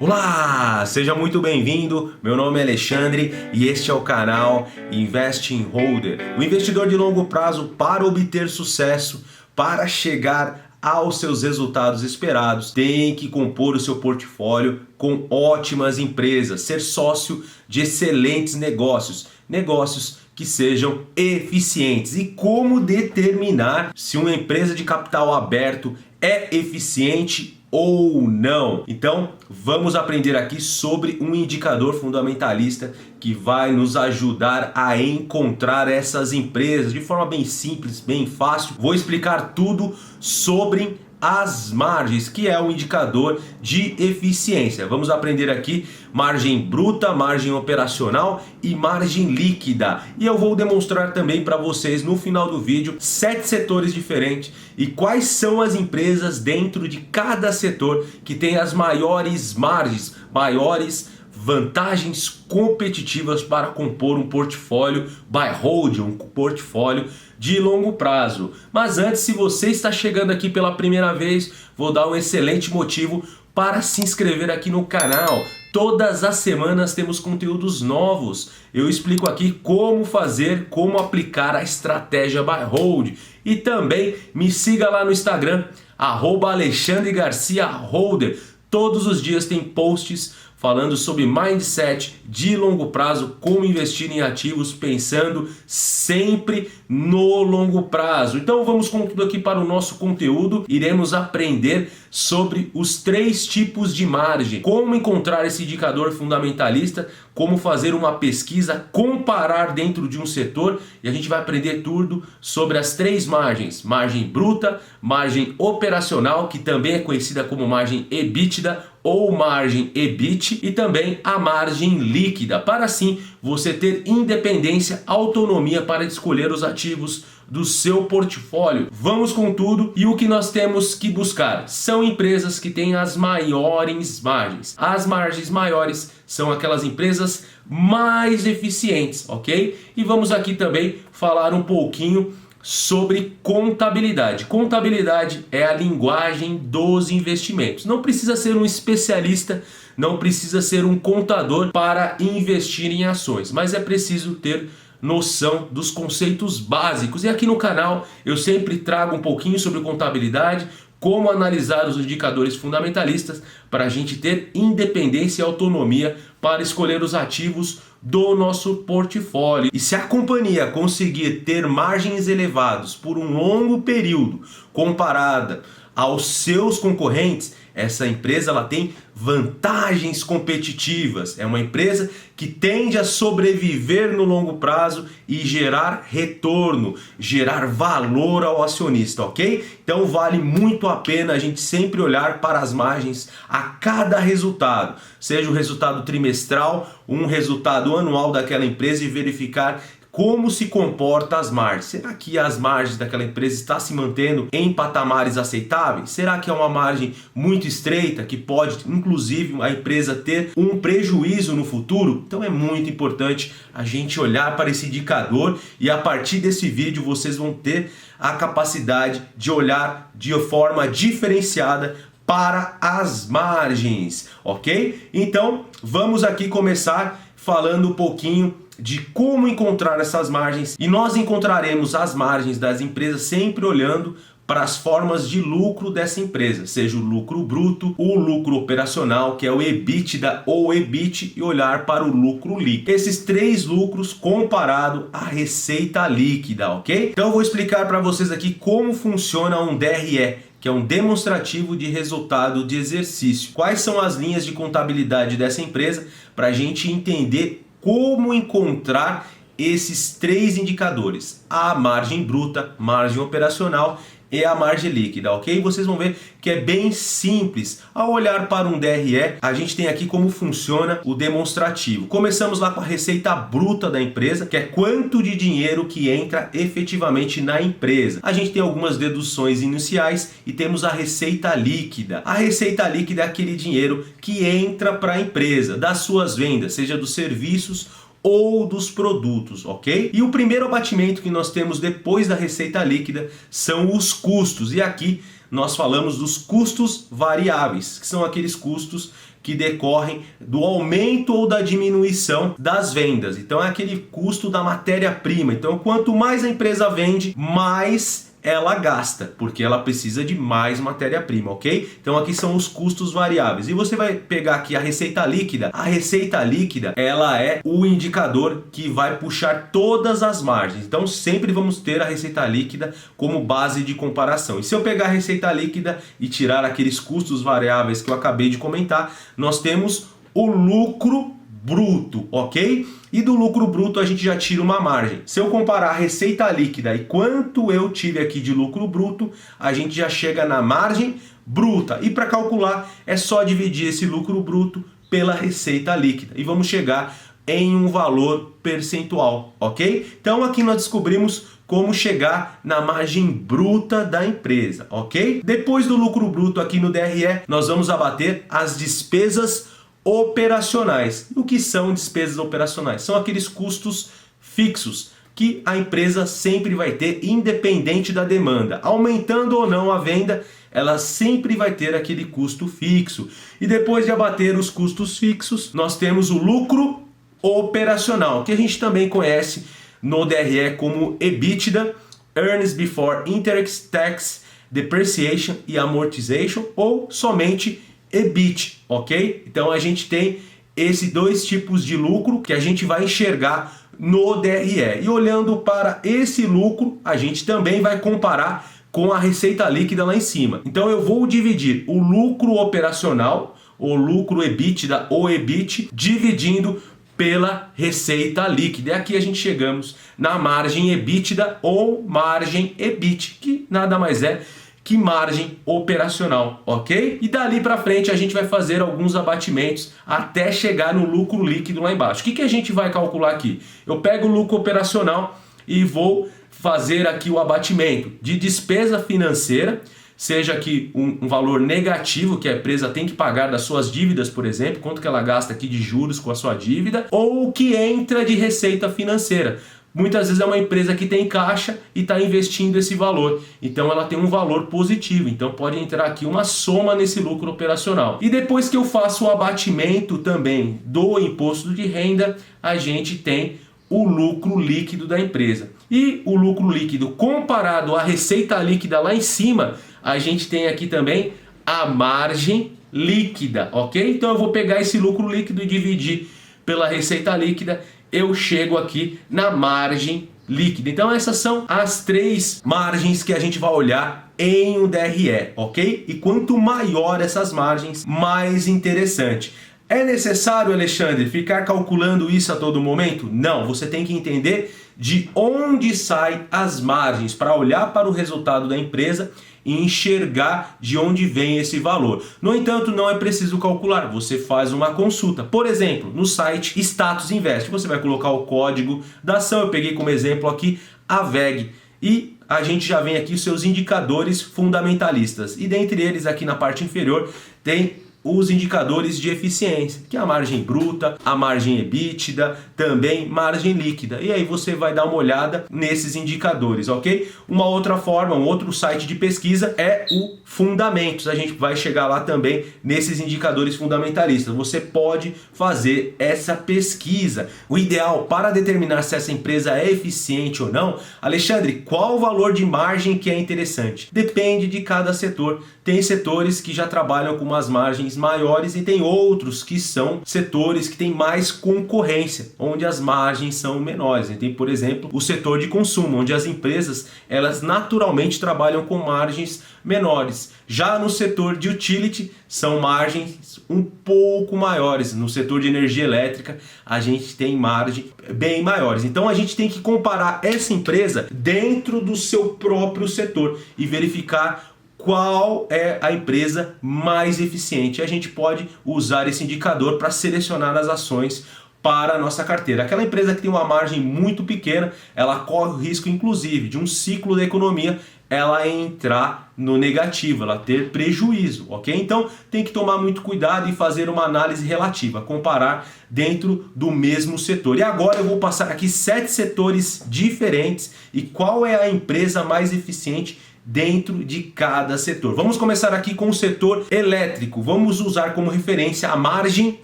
Olá, seja muito bem-vindo. Meu nome é Alexandre e este é o canal Investing Holder, o investidor de longo prazo para obter sucesso, para chegar aos seus resultados esperados. Tem que compor o seu portfólio com ótimas empresas, ser sócio de excelentes negócios, negócios que sejam eficientes. E como determinar se uma empresa de capital aberto é eficiente ou não? Então vamos aprender aqui sobre um indicador fundamentalista que vai nos ajudar a encontrar essas empresas de forma bem simples, bem fácil. Vou explicar tudo sobre as margens, que é um indicador de eficiência. Vamos aprender aqui margem bruta, margem operacional e margem líquida. E eu vou demonstrar também para vocês no final do vídeo 7 setores diferentes e quais são as empresas dentro de cada setor que tem as maiores margens, maiores vantagens competitivas para compor um portfólio buy hold, um portfólio de longo prazo. Mas antes, se você está chegando aqui pela primeira vez, vou dar um excelente motivo para se inscrever aqui no canal. Todas as semanas temos conteúdos novos. Eu explico aqui como fazer, como aplicar a estratégia buy hold. E também me siga lá no Instagram, @AlexandreGarciaHolder. Todos os dias tem posts falando sobre mindset de longo prazo, como investir em ativos pensando sempre no longo prazo. Então vamos com tudo aqui para o nosso conteúdo. Iremos aprender sobre os 3 tipos de margem, como encontrar esse indicador fundamentalista, como fazer uma pesquisa, comparar dentro de um setor, e a gente vai aprender tudo sobre as 3 margens: margem bruta, margem operacional, que também é conhecida como margem EBITDA ou margem EBIT, e também a margem líquida, para assim você ter independência, autonomia para escolher os ativos do seu portfólio. Vamos com tudo, e o que nós temos que buscar são empresas que têm as maiores margens. As margens maiores são aquelas empresas mais eficientes, ok? E vamos aqui também falar um pouquinho sobre contabilidade. Contabilidade é a linguagem dos investimentos. Não precisa ser um especialista, não precisa ser um contador para investir em ações, mas é preciso ter noção dos conceitos básicos. E aqui no canal eu sempre trago um pouquinho sobre contabilidade, como analisar os indicadores fundamentalistas para a gente ter independência e autonomia para escolher os ativos do nosso portfólio. E se a companhia conseguir ter margens elevadas por um longo período comparada aos seus concorrentes, essa empresa ela tem vantagens competitivas. É uma empresa que tende a sobreviver no longo prazo e gerar retorno, gerar valor ao acionista, ok? Então vale muito a pena a gente sempre olhar para as margens a cada resultado, seja o resultado trimestral, um resultado anual daquela empresa, e verificar como se comporta as margens. Será que as margens daquela empresa estão se mantendo em patamares aceitáveis? Será que é uma margem muito estreita que pode, inclusive, a empresa ter um prejuízo no futuro? Então é muito importante a gente olhar para esse indicador, e a partir desse vídeo vocês vão ter a capacidade de olhar de forma diferenciada para as margens, ok? Então vamos aqui começar falando um pouquinho de como encontrar essas margens, e nós encontraremos as margens das empresas sempre olhando para as formas de lucro dessa empresa, seja o lucro bruto, o lucro operacional, que é o EBITDA ou EBIT, e olhar para o lucro líquido. Esses 3 lucros comparado à receita líquida, ok? Então eu vou explicar para vocês aqui como funciona um DRE, que é um demonstrativo de resultado de exercício. Quais são as linhas de contabilidade dessa empresa para a gente entender como encontrar esses 3 indicadores: a margem bruta, margem operacional e a margem líquida, ok? Vocês vão ver que é bem simples. Ao olhar para um DRE, a gente tem aqui como funciona o demonstrativo. Começamos lá com a receita bruta da empresa, que é quanto de dinheiro que entra efetivamente na empresa. A gente tem algumas deduções iniciais e temos a receita líquida. A receita líquida é aquele dinheiro que entra para a empresa das suas vendas, seja dos serviços ou dos produtos, ok? E o primeiro abatimento que nós temos depois da receita líquida são os custos, e aqui nós falamos dos custos variáveis, que são aqueles custos que decorrem do aumento ou da diminuição das vendas. Então é aquele custo da matéria-prima. Então quanto mais a empresa vende, mais ela gasta, porque ela precisa de mais matéria-prima, ok? Então aqui são os custos variáveis. E você vai pegar aqui a receita líquida. A receita líquida, ela é o indicador que vai puxar todas as margens. Então sempre vamos ter a receita líquida como base de comparação. E se eu pegar a receita líquida e tirar aqueles custos variáveis que eu acabei de comentar, nós temos o lucro bruto, ok? E do lucro bruto a gente já tira uma margem. Se eu comparar a receita líquida e quanto eu tive aqui de lucro bruto, a gente já chega na margem bruta. E para calcular é só dividir esse lucro bruto pela receita líquida. E vamos chegar em um valor percentual, ok? Então aqui nós descobrimos como chegar na margem bruta da empresa, ok? Depois do lucro bruto aqui no DRE, nós vamos abater as despesas operacionais. O que são despesas operacionais? São aqueles custos fixos que a empresa sempre vai ter, independente da demanda. Aumentando ou não a venda, ela sempre vai ter aquele custo fixo. E depois de abater os custos fixos, nós temos o lucro operacional, que a gente também conhece no DRE como EBITDA, Earnings Before Interest, Tax, Depreciation e Amortization, ou somente EBIT, ok? Então a gente tem esses dois tipos de lucro que a gente vai enxergar no DRE. E olhando para esse lucro, a gente também vai comparar com a receita líquida lá em cima. Então eu vou dividir o lucro operacional, o lucro EBITDA ou EBIT, dividindo pela receita líquida. E aqui a gente chegamos na margem EBITDA ou margem EBIT, que nada mais é que margem operacional, ok? E dali para frente a gente vai fazer alguns abatimentos até chegar no lucro líquido lá embaixo. O que a gente vai calcular aqui? Eu pego o lucro operacional e vou fazer aqui o abatimento de despesa financeira, seja aqui um valor negativo que a empresa tem que pagar das suas dívidas, por exemplo, quanto que ela gasta aqui de juros com a sua dívida, ou o que entra de receita financeira. Muitas vezes é uma empresa que tem caixa e está investindo esse valor. Então ela tem um valor positivo. Então pode entrar aqui uma soma nesse lucro operacional. E depois que eu faço o abatimento também do imposto de renda, a gente tem o lucro líquido da empresa. E o lucro líquido comparado à receita líquida lá em cima, a gente tem aqui também a margem líquida, ok? Então eu vou pegar esse lucro líquido e dividir pela receita líquida, eu chego aqui na margem líquida. Então essas são as três margens que a gente vai olhar em um DRE, ok? E quanto maior essas margens, mais interessante. É necessário, Alexandre, ficar calculando isso a todo momento? Não, você tem que entender de onde saem as margens para olhar para o resultado da empresa e enxergar de onde vem esse valor. No entanto, não é preciso calcular, você faz uma consulta. Por exemplo, no site Status Invest, você vai colocar o código da ação, eu peguei como exemplo aqui a VEG, e a gente já vem aqui os seus indicadores fundamentalistas. E dentre eles, aqui na parte inferior, tem os indicadores de eficiência, que é a margem bruta, a margem EBITDA, também margem líquida. E aí você vai dar uma olhada nesses indicadores, ok? Uma outra forma, um outro site de pesquisa é o Fundamentos. A gente vai chegar lá também nesses indicadores fundamentalistas. Você pode fazer essa pesquisa. O ideal para determinar se essa empresa é eficiente ou não, Alexandre, qual o valor de margem que é interessante? Depende de cada setor. Tem setores que já trabalham com umas margens maiores e tem outros que são setores que têm mais concorrência, onde as margens são menores. Tem, por exemplo, o setor de consumo, onde as empresas elas naturalmente trabalham com margens menores. Já no setor de utility são margens um pouco maiores. No setor de energia elétrica a gente tem margens bem maiores. Então a gente tem que comparar essa empresa dentro do seu próprio setor e verificar qual é a empresa mais eficiente. A gente pode usar esse indicador para selecionar as ações para a nossa carteira. Aquela empresa que tem uma margem muito pequena, ela corre o risco inclusive de um ciclo da economia ela entrar no negativo, ela ter prejuízo, ok? Então tem que tomar muito cuidado e fazer uma análise relativa, comparar dentro do mesmo setor. E agora eu vou passar aqui 7 setores diferentes e qual é a empresa mais eficiente dentro de cada setor. Vamos começar aqui com o setor elétrico. Vamos usar como referência a margem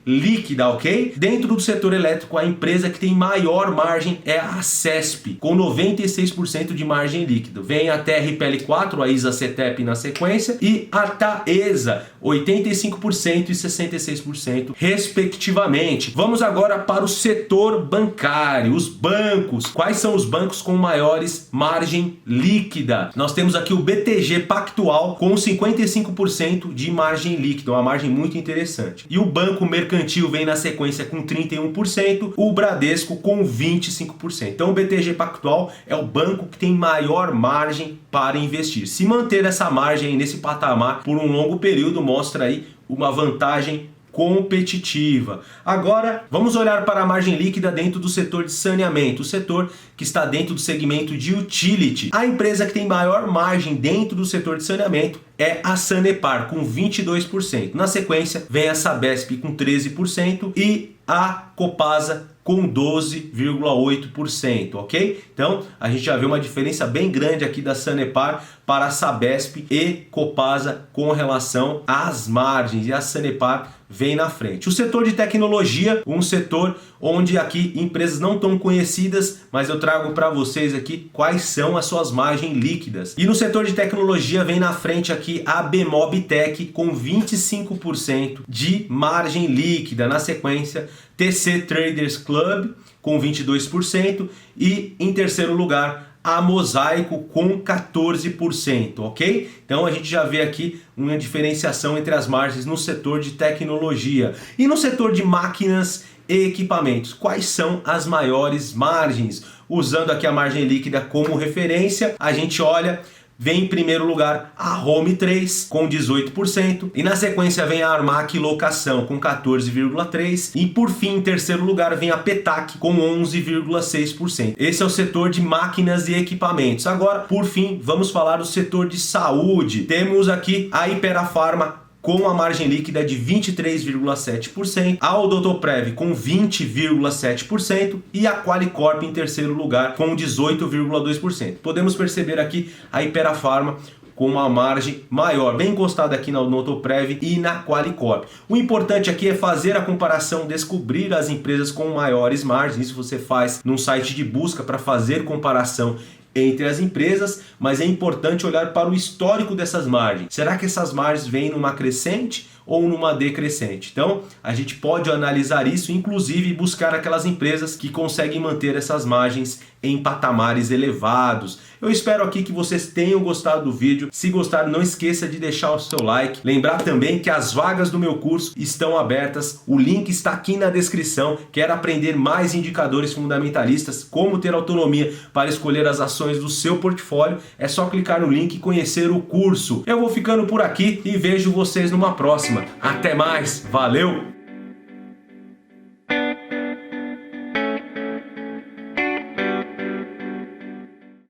líquida, ok? Dentro do setor elétrico, a empresa que tem maior margem é a CESP, com 96% de margem líquida. Vem a TRPL4, a ISA-CETEP na sequência, e a Taesa, 85% e 66% respectivamente. Vamos agora para o setor bancário, os bancos. Quais são os bancos com maiores margem líquida? Nós temos aqui o BTG Pactual com 55% de margem líquida, uma margem muito interessante. E o Banco Mercantil vem na sequência com 31%, o Bradesco com 25%. Então o BTG Pactual é o banco que tem maior margem para investir. Se manter essa margem aí nesse patamar por um longo período, mostra aí uma vantagem competitiva. Agora vamos olhar para a margem líquida dentro do setor de saneamento, o setor que está dentro do segmento de utility. A empresa que tem maior margem dentro do setor de saneamento é a Sanepar, com 22%. Na sequência vem a Sabesp com 13% e a Copasa com 12,8%, ok? Então a gente já vê uma diferença bem grande aqui da Sanepar para a Sabesp e Copasa com relação às margens, e a Sanepar vem na frente. O setor de tecnologia, um setor onde aqui empresas não tão conhecidas, mas eu trago para vocês aqui quais são as suas margens líquidas. E no setor de tecnologia vem na frente aqui a Bemobtech com 25% de margem líquida. Na sequência, TC Traders Club com 22% e em terceiro lugar a Mosaico com 14%, ok? Então a gente já vê aqui uma diferenciação entre as margens no setor de tecnologia. E no setor de máquinas e equipamentos, quais são as maiores margens? Usando aqui a margem líquida como referência, a gente olha, vem em primeiro lugar a Home 3 com 18% e na sequência vem a Armac Locação com 14,3% e por fim em terceiro lugar vem a Petac com 11,6%. Esse é o setor de máquinas e equipamentos. Agora, por fim, vamos falar do setor de saúde. Temos aqui a Hypera-Pharma com a margem líquida de 23,7%, a Odontoprev com 20,7% e a Qualicorp em terceiro lugar com 18,2%. Podemos perceber aqui a Hypera-Pharma com uma margem maior, bem encostada aqui na Odontoprev e na Qualicorp. O importante aqui é fazer a comparação, descobrir as empresas com maiores margens. Isso você faz num site de busca para fazer comparação entre as empresas, mas é importante olhar para o histórico dessas margens. Será que essas margens vêm numa crescente ou numa decrescente? Então a gente pode analisar isso, inclusive buscar aquelas empresas que conseguem manter essas margens em patamares elevados. Eu espero aqui que vocês tenham gostado do vídeo. Se gostaram, não esqueça de deixar o seu like. Lembrar também que as vagas do meu curso estão abertas. O link está aqui na descrição. Quer aprender mais indicadores fundamentalistas, como ter autonomia para escolher as ações do seu portfólio? É só clicar no link e conhecer o curso. Eu vou ficando por aqui e vejo vocês numa próxima. Até mais, valeu!